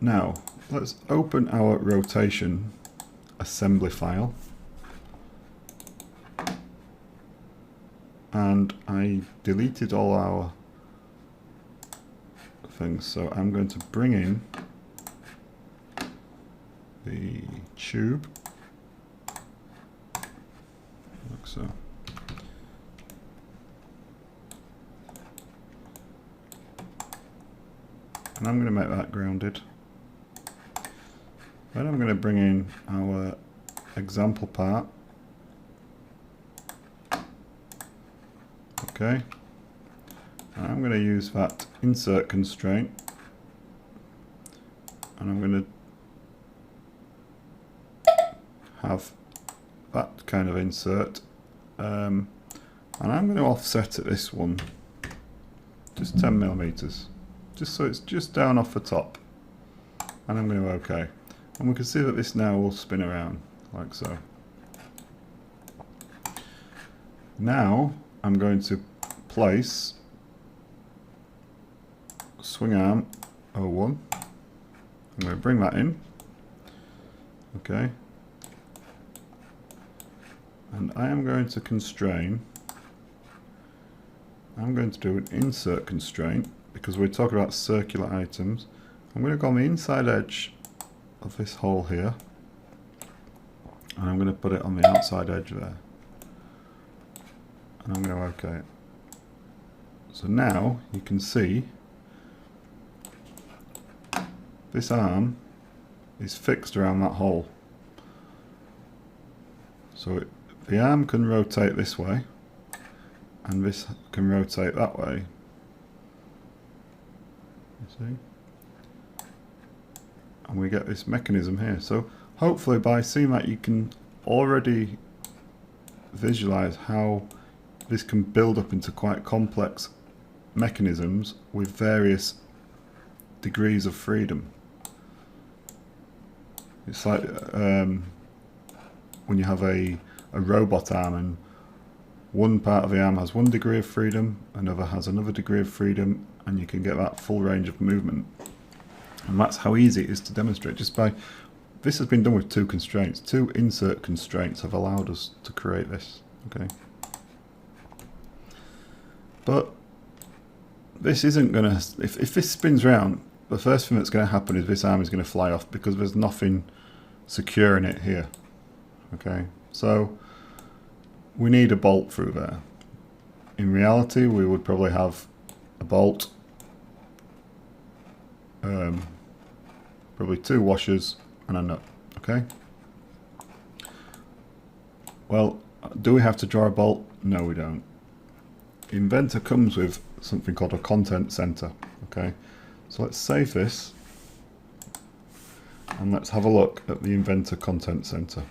Now let's open our rotation assembly file, and I deleted all our things, so I'm going to bring in the tube like so. And I'm going to make that grounded. Then I'm going to bring in our example part. Okay. And I'm going to use that insert constraint. And I'm going to have that kind of insert. And I'm going to offset it, this one, just 10 millimeters. Just so it's just down off the top, and I'm going to OK, and we can see that this now will spin around like so. Now I'm going to place swing arm 01. I'm going to bring that in, okay, and I am going to constrain. I'm going to do an insert constraint, because we're talking about circular items. I'm going to go on the inside edge of this hole here, and I'm going to put it on the outside edge there, and I'm going to OK it. So now you can see this arm is fixed around that hole. So the arm can rotate this way, and this can rotate that way. See? And we get this mechanism here. So hopefully by seeing that you can already visualize how this can build up into quite complex mechanisms with various degrees of freedom. It's like when you have a robot arm, and one part of the arm has one degree of freedom, another has another degree of freedom, and you can get that full range of movement. And that's how easy it is to demonstrate, just by, this has been done with two constraints. Two insert constraints have allowed us to create this. Okay. But this isn't going to, if this spins round, the first thing that's going to happen is this arm is going to fly off, because there's nothing securing it here. Okay, so we need a bolt through there. In reality, we would probably have a bolt, probably two washers and a nut. Okay. Well, do we have to draw a bolt? No, we don't. Inventor comes with something called a content center. Okay, so let's save this, and let's have a look at the Inventor content center.